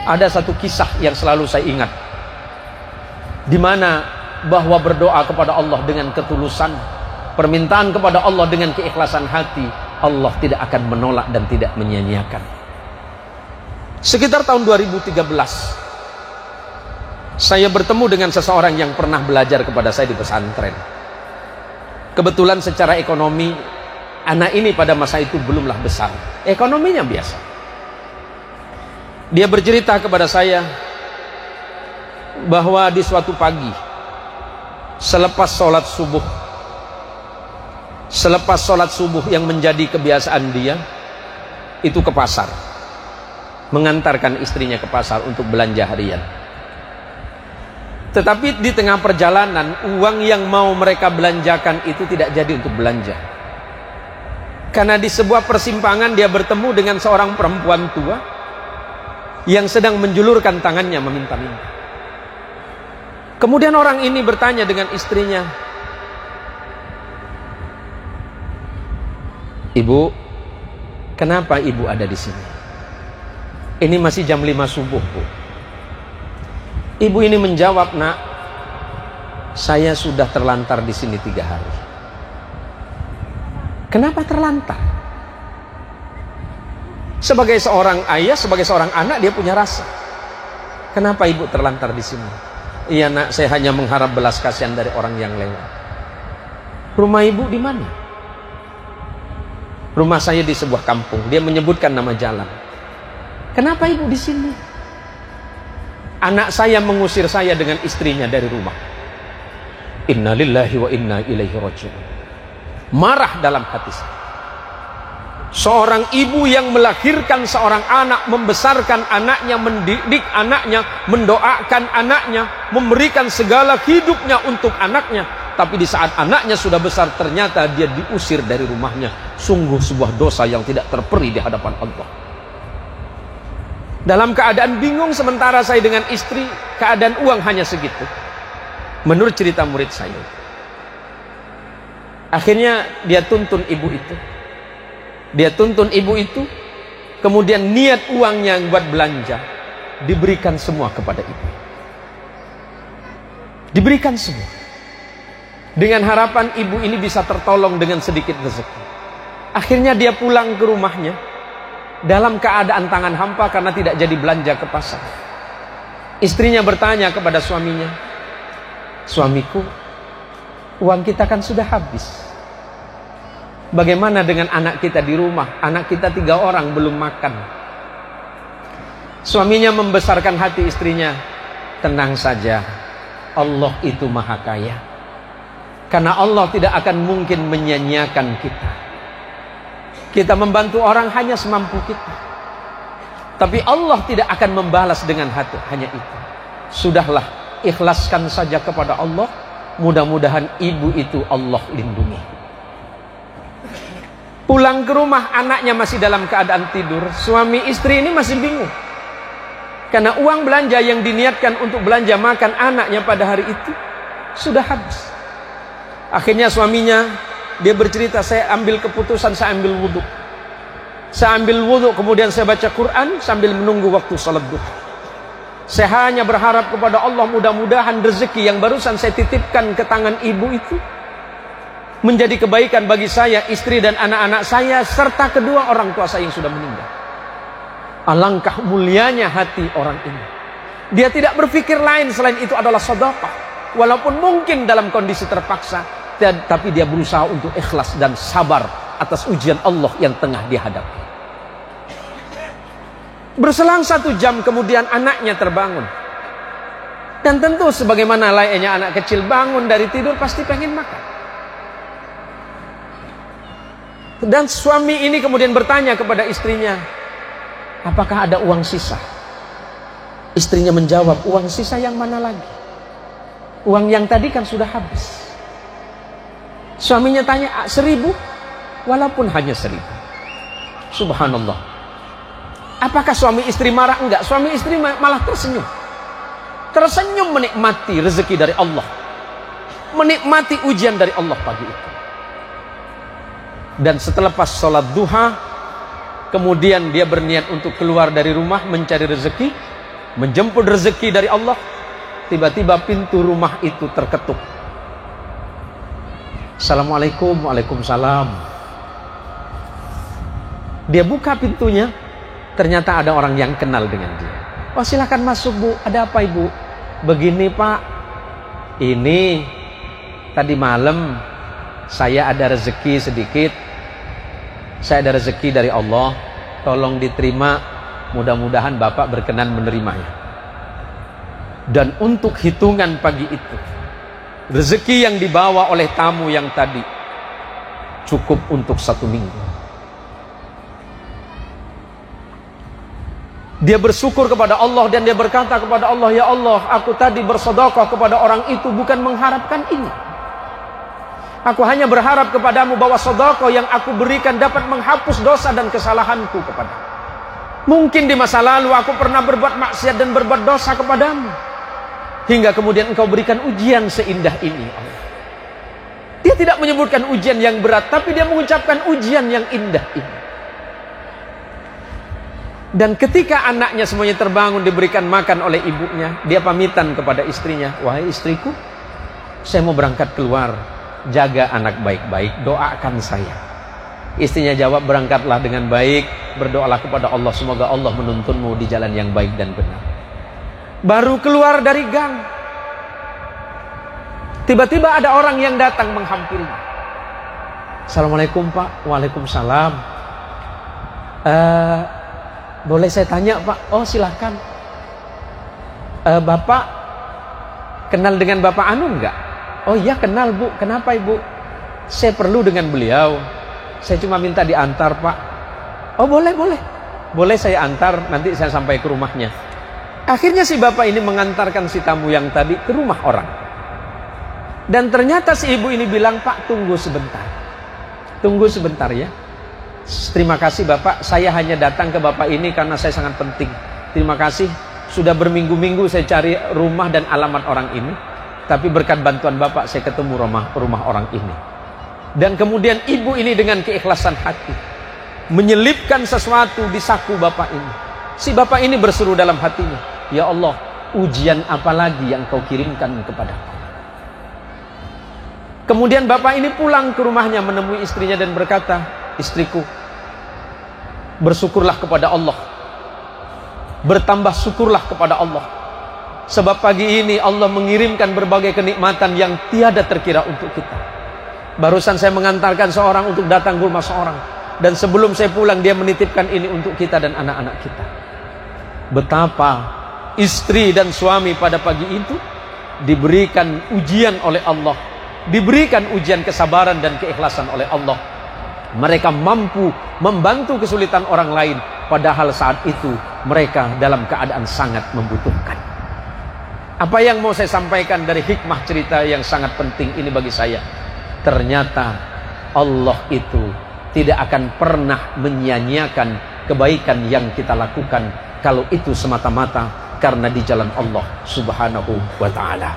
Ada satu kisah yang selalu saya ingat, di mana bahwa berdoa kepada Allah dengan ketulusan, permintaan kepada Allah dengan keikhlasan hati, Allah tidak akan menolak dan tidak menyia-nyiakan. Sekitar tahun 2013, saya bertemu dengan seseorang yang pernah belajar kepada saya di pesantren. Kebetulan secara ekonomi, anak ini pada masa itu belumlah besar, ekonominya biasa. Dia bercerita kepada saya bahwa di suatu pagi, selepas sholat subuh yang menjadi kebiasaan dia, itu ke pasar, mengantarkan istrinya ke pasar untuk belanja harian. Tetapi di tengah perjalanan, uang yang mau mereka belanjakan itu tidak jadi untuk belanja. Karena di sebuah persimpangan dia bertemu dengan seorang perempuan tua yang sedang menjulurkan tangannya meminta-minta. Kemudian orang ini bertanya dengan istrinya, "Ibu, kenapa ibu ada di sini? Ini masih jam 5 subuh, Bu." Ibu ini menjawab, "Nak, saya sudah terlantar di sini 3 hari." Kenapa terlantar? Sebagai seorang ayah, sebagai seorang anak, dia punya rasa. Kenapa ibu terlantar di sini? "Iya, Nak, saya hanya mengharap belas kasihan dari orang yang lewat." "Rumah ibu di mana?" "Rumah saya di sebuah kampung." Dia menyebutkan nama jalan. "Kenapa ibu di sini?" "Anak saya mengusir saya dengan istrinya dari rumah." Innalillahi wa inna ilaihi raji'un. Marah dalam hati saya. Seorang ibu yang melahirkan seorang anak, membesarkan anaknya, mendidik anaknya, mendoakan anaknya, memberikan segala hidupnya untuk anaknya, tapi di saat anaknya sudah besar ternyata dia diusir dari rumahnya. Sungguh sebuah dosa yang tidak terperi di hadapan Allah. Dalam keadaan bingung sementara saya dengan istri, keadaan uang hanya segitu. Menurut cerita murid saya, akhirnya dia tuntun ibu itu. Kemudian niat uangnya buat belanja diberikan semua kepada ibu. Diberikan semua, dengan harapan ibu ini bisa tertolong dengan sedikit rezeki. Akhirnya dia pulang ke rumahnya dalam keadaan tangan hampa karena tidak jadi belanja ke pasar. Istrinya bertanya kepada suaminya, "Suamiku, uang kita kan sudah habis. Bagaimana dengan anak kita di rumah? Anak kita 3 orang belum makan." Suaminya membesarkan hati istrinya, "Tenang saja, Allah itu maha kaya. Karena Allah tidak akan mungkin menyia-nyiakan kita. Kita membantu orang hanya semampu kita. Tapi Allah tidak akan membalas dengan hati hanya itu. Sudahlah, ikhlaskan saja kepada Allah. Mudah-mudahan ibu itu Allah lindungi." Pulang ke rumah, anaknya masih dalam keadaan tidur. Suami istri ini masih bingung, karena uang belanja yang diniatkan untuk belanja makan anaknya pada hari itu sudah habis. Akhirnya suaminya, dia bercerita, "Saya ambil keputusan, saya ambil wudhu. Saya ambil wudhu, kemudian saya baca Quran sambil menunggu waktu salat duha. Saya hanya berharap kepada Allah, mudah-mudahan rezeki yang barusan saya titipkan ke tangan ibu itu menjadi kebaikan bagi saya, istri dan anak-anak saya, serta kedua orang tua saya yang sudah meninggal." Alangkah mulianya hati orang ini. Dia tidak berpikir lain selain itu adalah sedekah. Walaupun mungkin dalam kondisi terpaksa, tapi dia berusaha untuk ikhlas dan sabar atas ujian Allah yang tengah dihadapi. Berselang 1 jam kemudian anaknya terbangun. Dan tentu sebagaimana layaknya anak kecil bangun dari tidur pasti pengen makan. Dan suami ini kemudian bertanya kepada istrinya, "Apakah ada uang sisa?" Istrinya menjawab, "Uang sisa yang mana lagi? Uang yang tadi kan sudah habis." Suaminya tanya, 1.000? Walaupun hanya 1.000. Subhanallah. Apakah suami istri marah? Enggak, suami istri malah tersenyum. Tersenyum menikmati rezeki dari Allah, menikmati ujian dari Allah pagi itu. Dan setelah pas sholat duha, kemudian dia berniat untuk keluar dari rumah mencari rezeki. menjemput rezeki dari Allah. Tiba-tiba pintu rumah itu terketuk. Assalamualaikum. Waalaikumsalam. Dia buka pintunya, ternyata ada orang yang kenal dengan dia. Oh, silakan masuk, Bu. Ada apa, Ibu? Begini, Pak, ini tadi malam saya ada rezeki sedikit. Saya ada rezeki dari Allah, tolong diterima. Mudah-mudahan Bapak berkenan menerimanya. Dan untuk hitungan pagi itu, rezeki yang dibawa oleh tamu yang tadi cukup untuk 1 minggu. Dia bersyukur kepada Allah dan dia berkata kepada Allah, ya Allah, aku tadi bersedekah kepada orang itu bukan mengharapkan ini. Aku hanya berharap kepadamu bahwa sedekah yang aku berikan dapat menghapus dosa dan kesalahanku kepadamu. Mungkin di masa lalu aku pernah berbuat maksiat dan berbuat dosa kepadamu, hingga kemudian engkau berikan ujian seindah ini, Allah. Dia tidak menyebutkan ujian yang berat, tapi dia mengucapkan ujian yang indah ini. Dan ketika anaknya semuanya terbangun, diberikan makan oleh ibunya, dia pamitan kepada istrinya, wahai istriku, saya mau berangkat keluar, jaga anak baik-baik, doakan saya. Istrinya jawab, berangkatlah dengan baik, berdoalah kepada Allah, semoga Allah menuntunmu di jalan yang baik dan benar. Baru keluar dari gang, tiba-tiba ada orang yang datang menghampirinya. Assalamualaikum, Pak. Waalaikumsalam. Boleh saya tanya, Pak? Oh, silakan. Bapak kenal dengan Bapak Anu enggak? Oh iya, kenal, Bu. Kenapa, Ibu? Saya perlu dengan beliau. Saya cuma minta diantar, Pak. Oh, boleh. Boleh saya antar, nanti saya sampai ke rumahnya. Akhirnya si bapak ini mengantarkan si tamu yang tadi ke rumah orang. Dan ternyata si ibu ini bilang, Pak, tunggu sebentar. Tunggu sebentar ya. Terima kasih Bapak, saya hanya datang ke Bapak ini karena saya sangat penting. Terima kasih, sudah berminggu-minggu saya cari rumah dan alamat orang ini, tapi berkat bantuan Bapak saya ketemu rumah orang ini. Dan kemudian ibu ini dengan keikhlasan hati menyelipkan sesuatu di saku Bapak ini. Si Bapak ini berseru dalam hatinya, ya Allah, ujian apa lagi yang kau kirimkan kepadaku? Kemudian Bapak ini pulang ke rumahnya menemui istrinya dan berkata, istriku, bersyukurlah kepada Allah, bertambah syukurlah kepada Allah, sebab pagi ini Allah mengirimkan berbagai kenikmatan yang tiada terkira untuk kita. Barusan saya mengantarkan seorang untuk datang ke rumah seorang, dan sebelum saya pulang dia menitipkan ini untuk kita dan anak-anak kita. Betapa istri dan suami pada pagi itu diberikan ujian oleh Allah, diberikan ujian kesabaran dan keikhlasan oleh Allah. Mereka mampu membantu kesulitan orang lain, padahal saat itu mereka dalam keadaan sangat membutuhkan. Apa yang mau saya sampaikan dari hikmah cerita yang sangat penting ini bagi saya? Ternyata Allah itu tidak akan pernah menyia-nyiakan kebaikan yang kita lakukan, kalau itu semata-mata karena di jalan Allah Subhanahu wa ta'ala.